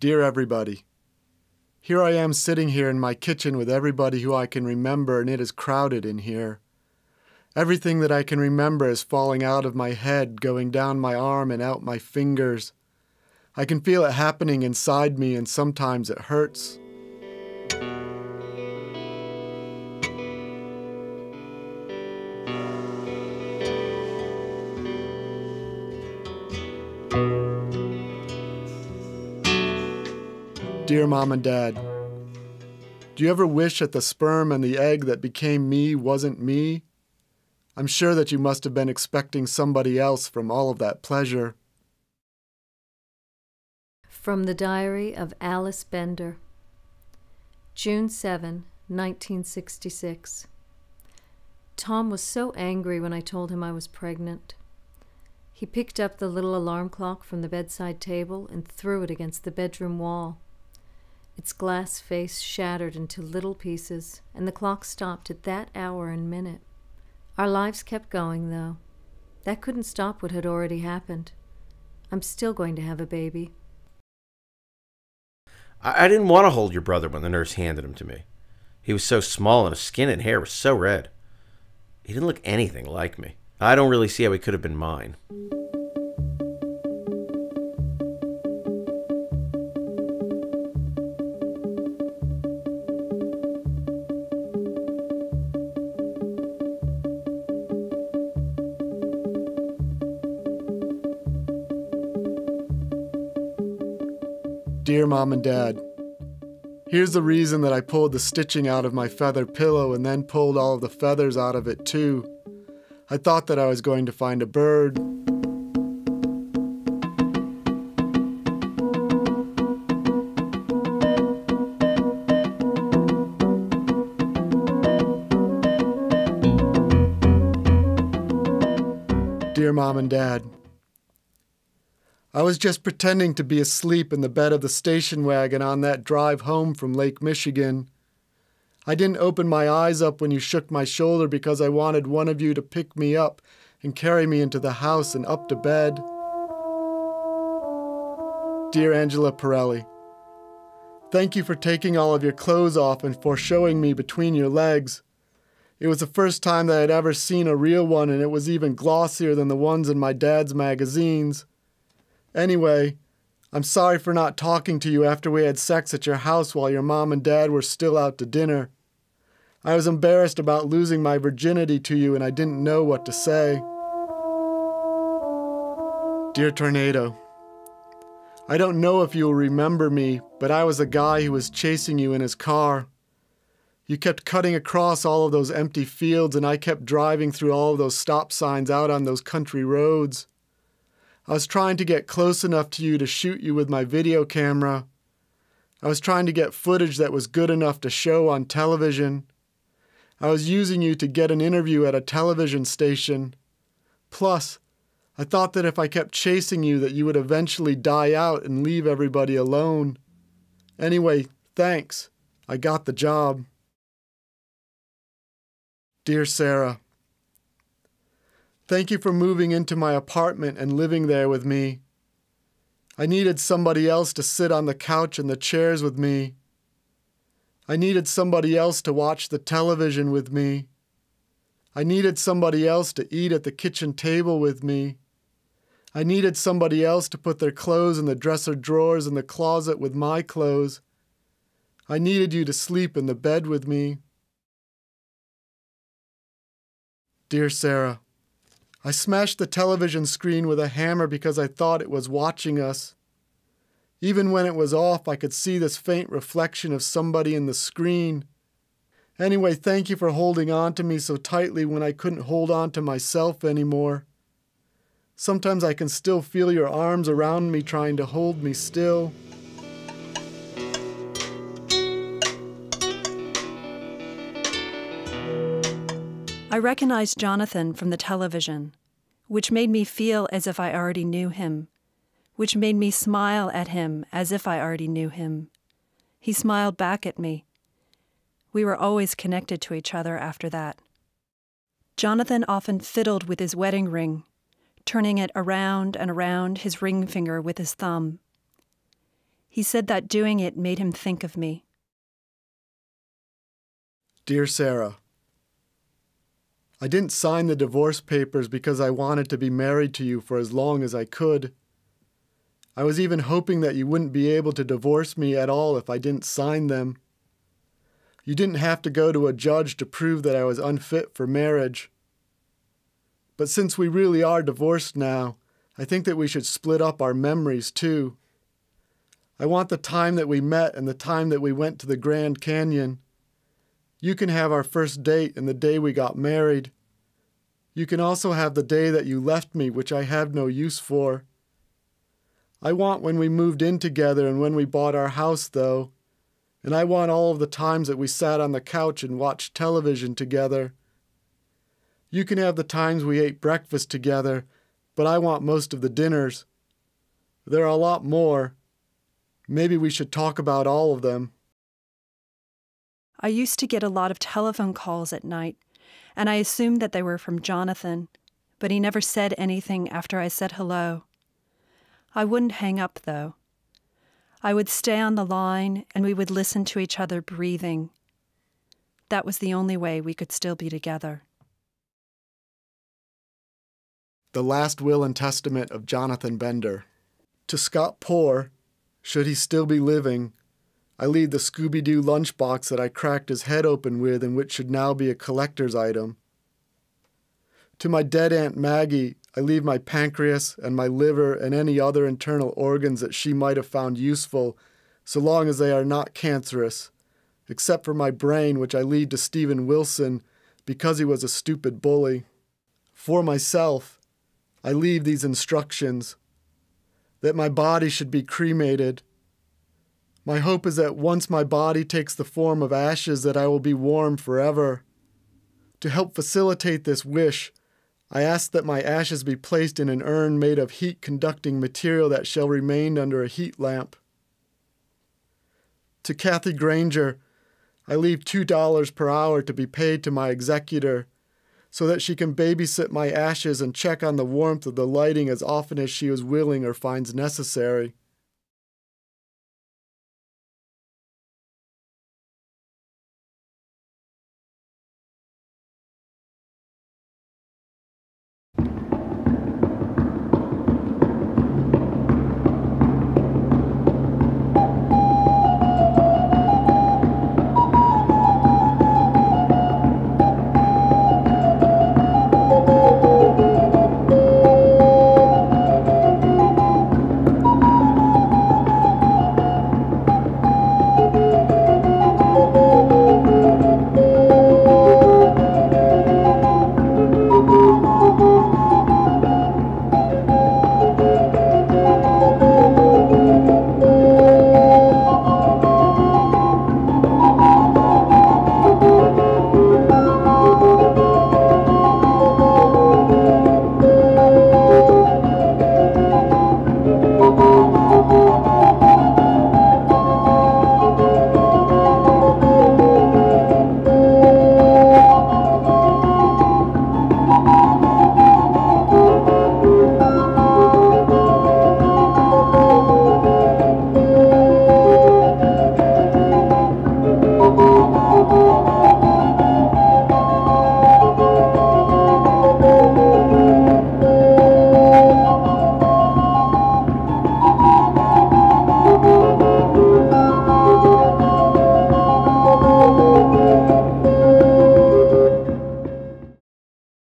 Dear everybody, here I am sitting here in my kitchen with everybody who I can remember, and it is crowded in here. Everything that I can remember is falling out of my head, going down my arm and out my fingers. I can feel it happening inside me, and sometimes it hurts. Dear Mom and Dad, do you ever wish that the sperm and the egg that became me wasn't me? I'm sure that you must have been expecting somebody else from all of that pleasure. From the Diary of Alice Bender, June 7, 1966. Tom was so angry when I told him I was pregnant. He picked up the little alarm clock from the bedside table and threw it against the bedroom wall. Its glass face shattered into little pieces, and the clock stopped at that hour and minute. Our lives kept going, though. That couldn't stop what had already happened. I'm still going to have a baby. I didn't want to hold your brother when the nurse handed him to me. He was so small and his skin and hair were so red. He didn't look anything like me. I don't really see how he could have been mine. Dear Mom and Dad, here's the reason that I pulled the stitching out of my feather pillow and then pulled all of the feathers out of it too. I thought that I was going to find a bird. Dear Mom and Dad, I was just pretending to be asleep in the bed of the station wagon on that drive home from Lake Michigan. I didn't open my eyes up when you shook my shoulder because I wanted one of you to pick me up and carry me into the house and up to bed. Dear Angela Pirelli, thank you for taking all of your clothes off and for showing me between your legs. It was the first time that I'd ever seen a real one, and it was even glossier than the ones in my dad's magazines. Anyway, I'm sorry for not talking to you after we had sex at your house while your mom and dad were still out to dinner. I was embarrassed about losing my virginity to you, and I didn't know what to say. Dear Tornado, I don't know if you'll remember me, but I was the guy who was chasing you in his car. You kept cutting across all of those empty fields, and I kept driving through all of those stop signs out on those country roads. I was trying to get close enough to you to shoot you with my video camera. I was trying to get footage that was good enough to show on television. I was using you to get an interview at a television station. Plus, I thought that if I kept chasing you that you would eventually die out and leave everybody alone. Anyway, thanks. I got the job. Dear Sarah, thank you for moving into my apartment and living there with me. I needed somebody else to sit on the couch and the chairs with me. I needed somebody else to watch the television with me. I needed somebody else to eat at the kitchen table with me. I needed somebody else to put their clothes in the dresser drawers in the closet with my clothes. I needed you to sleep in the bed with me. Dear Sarah, I smashed the television screen with a hammer because I thought it was watching us. Even when it was off, I could see this faint reflection of somebody in the screen. Anyway, thank you for holding on to me so tightly when I couldn't hold on to myself anymore. Sometimes I can still feel your arms around me trying to hold me still. I recognized Jonathan from the television, which made me feel as if I already knew him, which made me smile at him as if I already knew him. He smiled back at me. We were always connected to each other after that. Jonathan often fiddled with his wedding ring, turning it around and around his ring finger with his thumb. He said that doing it made him think of me. Dear Sarah, I didn't sign the divorce papers because I wanted to be married to you for as long as I could. I was even hoping that you wouldn't be able to divorce me at all if I didn't sign them. You didn't have to go to a judge to prove that I was unfit for marriage. But since we really are divorced now, I think that we should split up our memories too. I want the time that we met and the time that we went to the Grand Canyon. You can have our first date and the day we got married. You can also have the day that you left me, which I have no use for. I want when we moved in together and when we bought our house, though. And I want all of the times that we sat on the couch and watched television together. You can have the times we ate breakfast together, but I want most of the dinners. There are a lot more. Maybe we should talk about all of them. I used to get a lot of telephone calls at night, and I assumed that they were from Jonathan, but he never said anything after I said hello. I wouldn't hang up, though. I would stay on the line, and we would listen to each other breathing. That was the only way we could still be together. The Last Will and Testament of Jonathan Bender. To Scott Poor, should he still be living, I leave the Scooby-Doo lunchbox that I cracked his head open with and which should now be a collector's item. To my dead Aunt Maggie, I leave my pancreas and my liver and any other internal organs that she might have found useful, so long as they are not cancerous, except for my brain, which I leave to Stephen Wilson because he was a stupid bully. For myself, I leave these instructions: that my body should be cremated. My hope is that once my body takes the form of ashes, that I will be warm forever. To help facilitate this wish, I ask that my ashes be placed in an urn made of heat-conducting material that shall remain under a heat lamp. To Kathy Granger, I leave $2 per hour to be paid to my executor, so that she can babysit my ashes and check on the warmth of the lighting as often as she is willing or finds necessary.